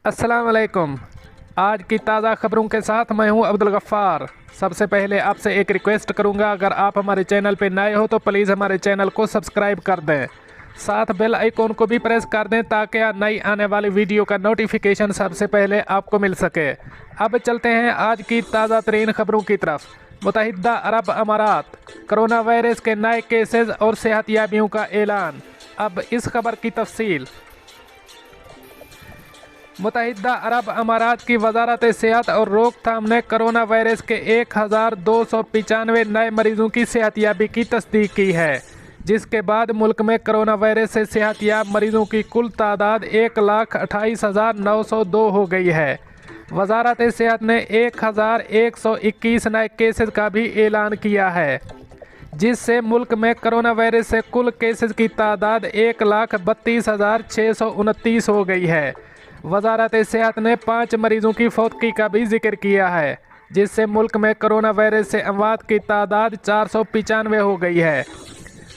अस्सलाम वालेकुम। आज की ताज़ा खबरों के साथ मैं हूं अब्दुल गफ्फार। सबसे पहले आपसे एक रिक्वेस्ट करूंगा, अगर आप हमारे चैनल पे नए हो तो प्लीज़ हमारे चैनल को सब्सक्राइब कर दें, साथ बेल आइकॉन को भी प्रेस कर दें ताकि नई आने वाली वीडियो का नोटिफिकेशन सबसे पहले आपको मिल सके। अब चलते हैं आज की ताज़ा तरीन खबरों की तरफ। मुत्तहिदा अरब अमारात, कोरोना वायरस के नए केसेस और सेहतियाबियों का ऐलान। अब इस खबर की तफसील। मुत्तहिदा अरब अमारात की वजारत सेहत और रोकथाम ने कोरोना वायरस के 1295 नए मरीजों की सेहतियाबी की तस्दीक की है, जिसके बाद मुल्क में कोरोना वायरस से सेहतियाब मरीजों की कुल तादाद 1,28,902 हो गई है। वजारत सेहत ने 1,121 नए केसेस का भी ऐलान किया है, जिससे मुल्क में कोरोना वायरस से कुल केसेस की तादाद 1,32,629 हो गई है। वजारत सेहत ने 5 मरीजों की फौतगी का भी जिक्र किया है, जिससे मुल्क में कोरोना वायरस से अमवात की तादाद 495 हो गई है।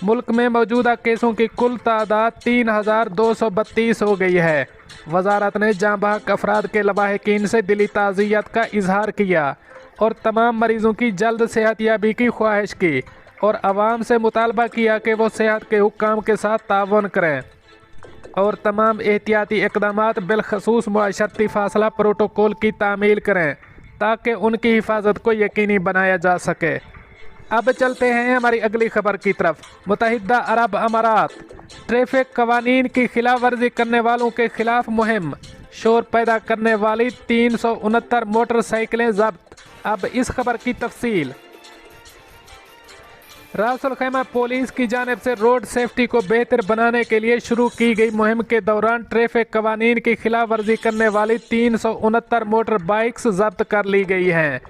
मुल्क में मौजूदा केसों की कुल तादाद 3,232 हो गई है। वजारत ने जाँ बहक अफराद के लवाहिकीन से दिली ताज़ियत का इजहार किया और तमाम मरीजों की जल्द सेहतियाबी की ख्वाहिश की और आवाम से मुतालबा किया कि वो सेहत के हुक्काम के साथ तावन करें और तमाम एहतियाती इक़दामात बिलखसूस मुआशरती फासला प्रोटोकॉल की तामील करें ताकि उनकी हिफाजत को यकीनी बनाया जा सके। अब चलते हैं हमारी अगली खबर की तरफ। मुत्तहिदा अरब अमारात, ट्रैफिक कवानीन की खिलाफ वर्जी करने वालों के खिलाफ मुहिम, शोर पैदा करने वाली 369 मोटरसाइकिलें जब्त। अब इस खबर की तफसील। रासुल खैमा पुलिस की जानिब से रोड सेफ्टी को बेहतर बनाने के लिए शुरू की गई मुहिम के दौरान ट्रैफिक कवानीन की खिलाफ वर्जी करने वाली 369 मोटर बाइक्स जब्त कर ली गई हैं।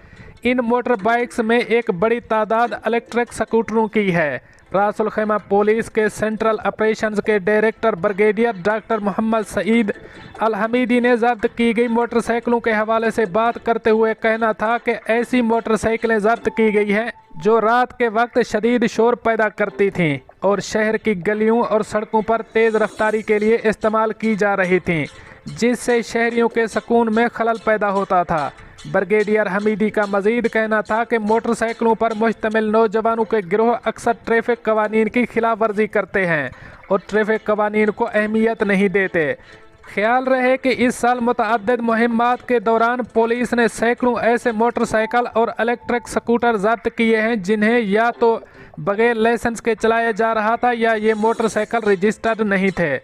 इन मोटर बाइक्स में एक बड़ी तादाद इलेक्ट्रिक स्कूटरों की है। रासुल खैमा पुलिस के सेंट्रल ऑपरेशंस के director brigadier doctor Mohammed Saeed Al Hamidi ने जब्त की गई मोटरसाइकिलों के हवाले से बात करते हुए कहना था कि ऐसी मोटरसाइकिलें जब्त की गई हैं जो रात के वक्त शदीद शोर पैदा करती थीं और शहर की गलियों और सड़कों पर तेज़ रफ्तारी के लिए इस्तेमाल की जा रही थीं, जिससे शहरियों के सुकून में खलल पैदा होता था। ब्रिगेडियर हमीदी का मजीद कहना था कि मोटरसाइकिलों पर मुश्तमिल नौजवानों के गिरोह अक्सर ट्रैफिक कवानीन की खिलाफ वर्जी करते हैं और ट्रैफिक कवानीन को अहमियत नहीं देते। ख्याल रहे कि इस साल मुतअद्दिद मुहिम्मात के दौरान पुलिस ने सैकड़ों ऐसे मोटरसाइकिल और इलेक्ट्रिक स्कूटर जब्त किए हैं जिन्हें या तो बगैर लाइसेंस के चलाया जा रहा था या ये मोटरसाइकिल रजिस्टर्ड नहीं थे।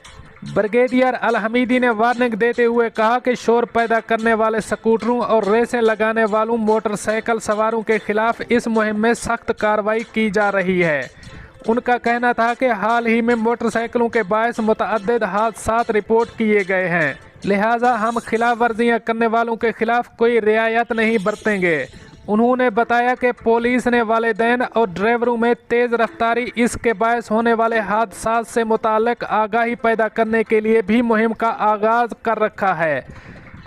ब्रिगेडियर अल हमीदी ने वार्निंग देते हुए कहा कि शोर पैदा करने वाले स्कूटरों और रेसें लगाने वालों मोटरसाइकिल सवारों के खिलाफ इस मुहिम में सख्त कार्रवाई की जा रही है। उनका कहना था कि हाल ही में मोटरसाइकिलों के बायस मुतअद्दिद हादसात रिपोर्ट किए गए हैं, लिहाजा हम खिलाफ वर्जियाँ करने वालों के खिलाफ कोई रियायत नहीं बरतेंगे। उन्होंने बताया कि पुलिस ने वालिदैन और ड्राइवरों में तेज़ रफ्तारी इसके बायस होने वाले हादसात से मुताल्लिक आगाही पैदा करने के लिए भी मुहिम का आगाज़ कर रखा है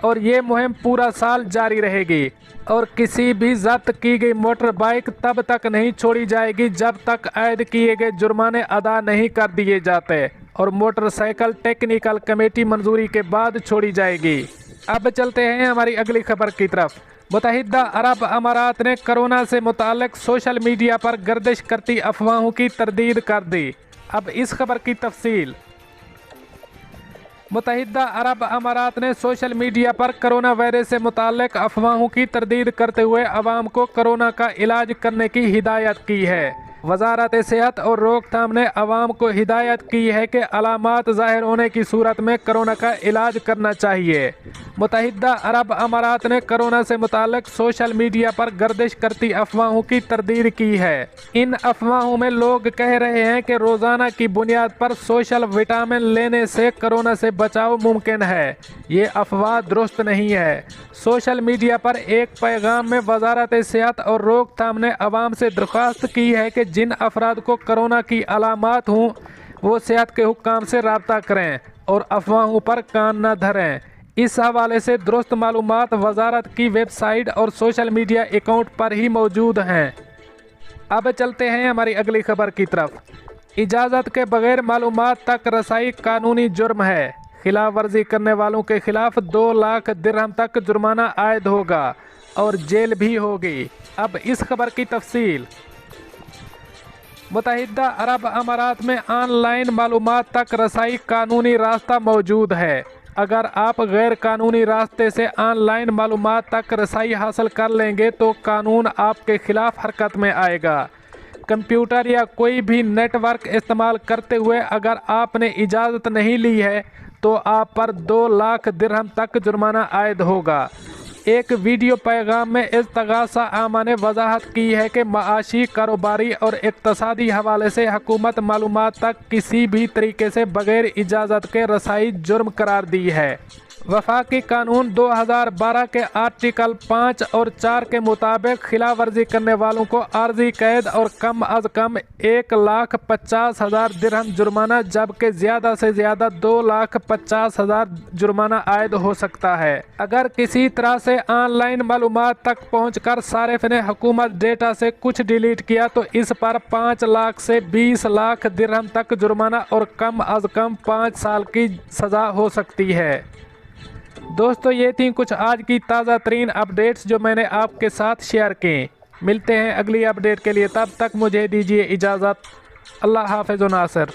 और ये मुहिम पूरा साल जारी रहेगी और किसी भी जब्त की गई मोटर बाइक तब तक नहीं छोड़ी जाएगी जब तक आयद किए गए जुर्माने अदा नहीं कर दिए जाते और मोटरसाइकिल टेक्निकल कमेटी मंजूरी के बाद छोड़ी जाएगी। अब चलते हैं हमारी अगली खबर की तरफ। मुत्तहिदा अरब अमारात ने कोरोना से मुताल्लिक सोशल मीडिया पर गर्दिश करती अफवाहों की तरदीद कर दी। अब इस खबर की तफसील। मुत्तहिदा अरब अमारात ने सोशल मीडिया पर कोरोना वायरस से मुताल्लिक अफवाहों की तरदीद करते हुए आवाम को कोरोना का इलाज करने की हिदायत की है। वजारत सेहत और रोकथाम ने आवाम को हिदायत की है कि अलामात ज़ाहिर होने की सूरत में कोरोना का इलाज करना चाहिए। मुत्तहिदा अरब अमारात ने कोरोना से मुताल्लिक सोशल मीडिया पर गर्दिश करती अफवाहों की तरदीद की है। इन अफवाहों में लोग कह रहे हैं कि रोज़ाना की बुनियाद पर सोशल विटामिन लेने से कोरोना से बचाव मुमकिन है। ये अफवाह दुरुस्त नहीं है। सोशल मीडिया पर एक पैगाम में वजारत सेहत और रोकथाम ने आवाम से दरख्वास्त की है कि जिन अफराद को कोरोना की अलामात हों वो सेहत के हुक्काम से रब्ता करें और अफवाहों पर कान न धरें। इस हवाले से दुरुस्त मालूमात वजारत की वेबसाइट और सोशल मीडिया अकाउंट पर ही मौजूद हैं। अब चलते हैं हमारी अगली खबर की तरफ। इजाज़त के बगैर मालूमात तक रसाई कानूनी जुर्म है। खिलाफ वर्जी करने वालों के खिलाफ 2 लाख दिरहम तक जुर्माना आयद होगा और जेल भी होगी। अब इस खबर की तफसील। मुत्तहिदा अरब अमारात में ऑनलाइन मालूमात तक रसाई कानूनी रास्ता मौजूद है। अगर आप गैर कानूनी रास्ते से ऑनलाइन मालूमात तक रसाई हासिल कर लेंगे तो कानून आपके खिलाफ हरकत में आएगा। कंप्यूटर या कोई भी नेटवर्क इस्तेमाल करते हुए अगर आपने इजाज़त नहीं ली है तो आप पर 2 लाख दिरहम तक जुर्माना आयद होगा। एक वीडियो पैगाम में इस्तगासा आमा ने वजाहत की है कि माशी, कारोबारी और इक्तसादी हवाले से हुकूमत मालूमात तक किसी भी तरीके से बगैर इजाज़त के रसाई जुर्म करार दी है। वफाकी कानून 2012 के आर्टिकल 5 और 4 के मुताबिक खिलाफ वर्जी करने वालों को आर्जी कैद और कम अज़ कम 1,50,000 दिरहम जुर्माना जबकि ज़्यादा से ज़्यादा 2,50,000 जुर्माना आयद हो सकता है। अगर किसी तरह से ऑनलाइन मालूमात तक पहुंचकर सारिफ ने हुकूमत डेटा से कुछ डिलीट किया तो इस पर 5 लाख से 20 लाख दिरहम तक जुर्माना और कम अज़ कम 5 साल की सज़ा हो सकती है। दोस्तों, ये थी कुछ आज की ताज़ा तरीन अपडेट्स जो मैंने आपके साथ शेयर की। मिलते हैं अगली अपडेट के लिए, तब तक मुझे दीजिए इजाज़त। अल्लाह हाफ़िज़ व नासिर।